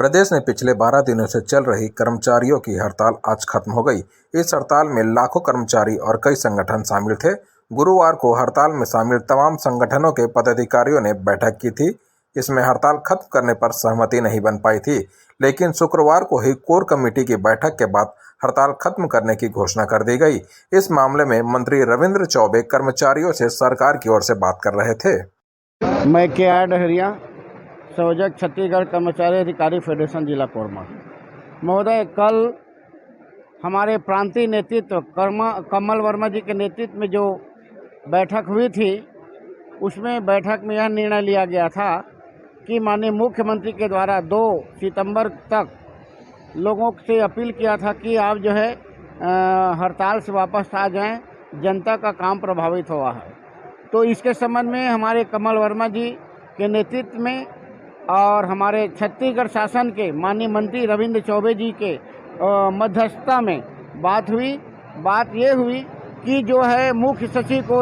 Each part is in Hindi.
प्रदेश में पिछले 12 दिनों से चल रही कर्मचारियों की हड़ताल आज खत्म हो गई। इस हड़ताल में लाखों कर्मचारी और कई संगठन शामिल थे। गुरुवार को हड़ताल में शामिल तमाम संगठनों के पदाधिकारियों ने बैठक की थी। इसमें हड़ताल खत्म करने पर सहमति नहीं बन पाई थी, लेकिन शुक्रवार को ही कोर कमेटी की बैठक के बाद हड़ताल खत्म करने की घोषणा कर दी गई। इस मामले में मंत्री रविंद्र चौबे कर्मचारियों से सरकार की ओर से बात कर रहे थे। मैं के.आर. डहरिया, संयोजक छत्तीसगढ़ कर्मचारी अधिकारी फेडरेशन जिला कोरबा। महोदय, कल हमारे प्रांतीय नेतृत्व कमल वर्मा जी के नेतृत्व में जो बैठक हुई थी, उसमें बैठक में यह निर्णय लिया गया था कि माननीय मुख्यमंत्री के द्वारा 2 सितंबर तक लोगों से अपील किया था कि आप जो है हड़ताल से वापस आ जाएं, जनता का काम प्रभावित हुआ है। तो इसके संबंध में हमारे कमल वर्मा जी के नेतृत्व में और हमारे छत्तीसगढ़ शासन के माननीय मंत्री रविंद्र चौबे जी के मध्यस्थता में बात हुई। बात ये हुई कि जो है मुख्य सचिव को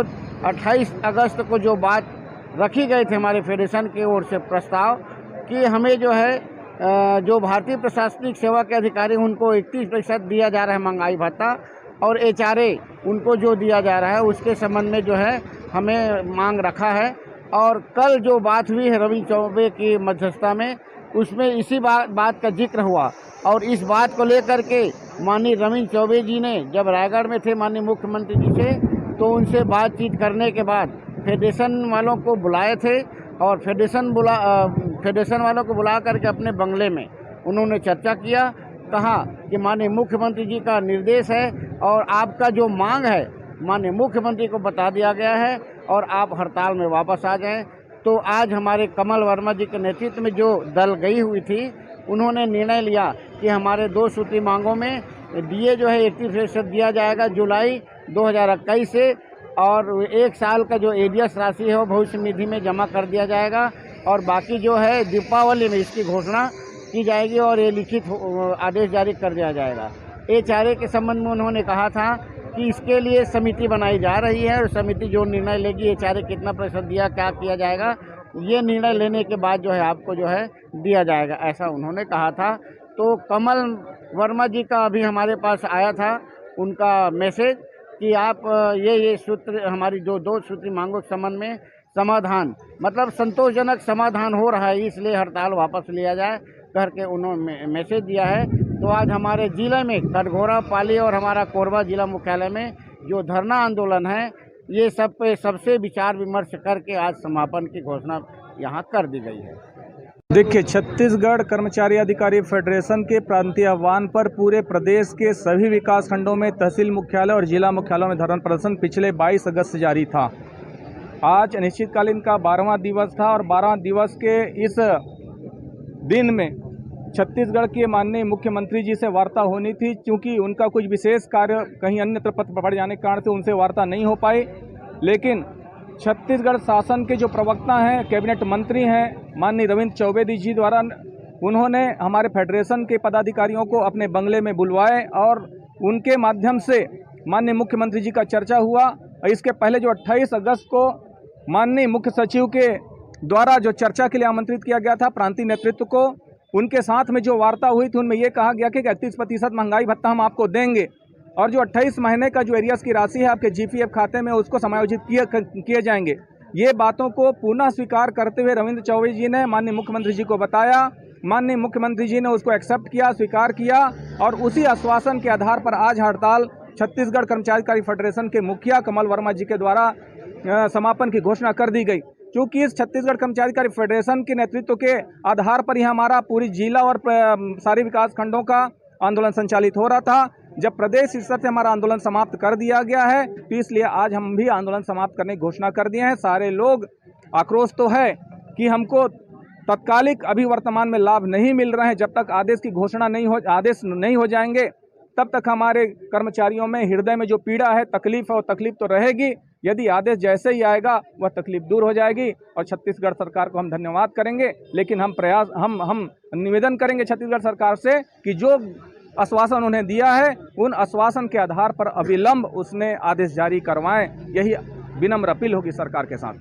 28 अगस्त को जो बात रखी गई थी हमारे फेडरेशन की ओर से प्रस्ताव कि हमें जो है जो भारतीय प्रशासनिक सेवा के अधिकारी उनको 31% दिया जा रहा है महंगाई भत्ता, और HRA उनको जो दिया जा रहा है उसके संबंध में जो है हमें मांग रखा है। और कल जो बात हुई है रविंद्र चौबे की मध्यस्थता में, उसमें इसी बात का जिक्र हुआ। और इस बात को लेकर के माननीय रविंद्र चौबे जी ने जब रायगढ़ में थे माननीय मुख्यमंत्री जी से, तो उनसे बातचीत करने के बाद फेडरेशन वालों को बुलाए थे और फेडरेशन वालों को बुला करके अपने बंगले में उन्होंने चर्चा किया। कहा कि माननीय मुख्यमंत्री जी का निर्देश है और आपका जो मांग है माननीय मुख्यमंत्री को बता दिया गया है और आप हड़ताल में वापस आ जाएं। तो आज हमारे कमल वर्मा जी के नेतृत्व में जो दल गई हुई थी, उन्होंने निर्णय लिया कि हमारे 2 सूत्री मांगों में DA जो है 31% दिया जाएगा जुलाई 2021 से, और 1 साल का जो ADS राशि है वो भविष्य निधि में जमा कर दिया जाएगा, और बाकी जो है दीपावली में इसकी घोषणा की जाएगी और ये लिखित आदेश जारी कर दिया जाएगा। HRA के संबंध में उन्होंने कहा था कि इसके लिए समिति बनाई जा रही है और समिति जो निर्णय लेगी HRA कितना प्रतिशत दिया, क्या किया जाएगा, ये निर्णय लेने के बाद जो है आपको जो है दिया जाएगा, ऐसा उन्होंने कहा था। तो कमल वर्मा जी का अभी हमारे पास आया था उनका मैसेज कि आप ये सूत्र हमारी जो 2 सूत्री मांगों के संबंध में समाधान, मतलब संतोषजनक समाधान हो रहा है, इसलिए हड़ताल वापस लिया जाए करके उन्होंने मैसेज दिया है। तो आज हमारे ज़िले में कटघोरा, पाली और हमारा कोरबा जिला मुख्यालय में जो धरना आंदोलन है, ये सब पे सबसे विचार विमर्श करके आज समापन की घोषणा यहाँ कर दी गई है। देखिए, छत्तीसगढ़ कर्मचारी अधिकारी फेडरेशन के प्रांतीय आह्वान पर पूरे प्रदेश के सभी विकास खंडों में तहसील मुख्यालय और जिला मुख्यालयों में धरना प्रदर्शन पिछले 22 अगस्त से जारी था। आज अनिश्चितकालीन का 12वां दिवस था और 12वां दिवस के इस दिन में छत्तीसगढ़ के माननीय मुख्यमंत्री जी से वार्ता होनी थी। क्योंकि उनका कुछ विशेष कार्य कहीं अन्यत्र पड़ जाने के कारण से उनसे वार्ता नहीं हो पाई, लेकिन छत्तीसगढ़ शासन के जो प्रवक्ता हैं, कैबिनेट मंत्री हैं माननीय रविंद्र चौबे जी द्वारा, उन्होंने हमारे फेडरेशन के पदाधिकारियों को अपने बंगले में बुलवाए और उनके माध्यम से माननीय मुख्यमंत्री जी का चर्चा हुआ। इसके पहले जो 28 अगस्त को माननीय मुख्य सचिव के द्वारा जो चर्चा के लिए आमंत्रित किया गया था प्रांतीय नेतृत्व को, उनके साथ में जो वार्ता हुई थी उनमें ये कहा गया कि 31% महंगाई भत्ता हम आपको देंगे और जो 28 महीने का जो एरियर्स की राशि है आपके GPF खाते में उसको समायोजित किए जाएंगे। ये बातों को पुनः स्वीकार करते हुए रविंद्र चौबे जी ने माननीय मुख्यमंत्री जी को बताया। माननीय मुख्यमंत्री जी ने उसको एक्सेप्ट किया, स्वीकार किया, और उसी आश्वासन के आधार पर आज हड़ताल छत्तीसगढ़ कर्मचारी अधिकारी फेडरेशन के मुखिया कमल वर्मा जी के द्वारा समापन की घोषणा कर दी गई। क्योंकि इस छत्तीसगढ़ कर्मचारी अधिकारी फेडरेशन के नेतृत्व के आधार पर ही हमारा पूरी जिला और सारे विकास खंडों का आंदोलन संचालित हो रहा था। जब प्रदेश स्तर से हमारा आंदोलन समाप्त कर दिया गया है, तो इसलिए आज हम भी आंदोलन समाप्त करने की घोषणा कर दिए हैं। सारे लोग आक्रोश तो है कि हमको तत्कालिक अभी वर्तमान में लाभ नहीं मिल रहे हैं। जब तक आदेश की घोषणा आदेश नहीं हो जाएंगे, तब तक हमारे कर्मचारियों में हृदय में जो पीड़ा है, तकलीफ है, वो तकलीफ तो रहेगी। यदि आदेश जैसे ही आएगा वह तकलीफ दूर हो जाएगी और छत्तीसगढ़ सरकार को हम धन्यवाद करेंगे। लेकिन हम निवेदन करेंगे छत्तीसगढ़ सरकार से कि जो आश्वासन उन्हें दिया है, उन आश्वासन के आधार पर अविलंब उसने आदेश जारी करवाएं। यही विनम्र अपील होगी सरकार के साथ।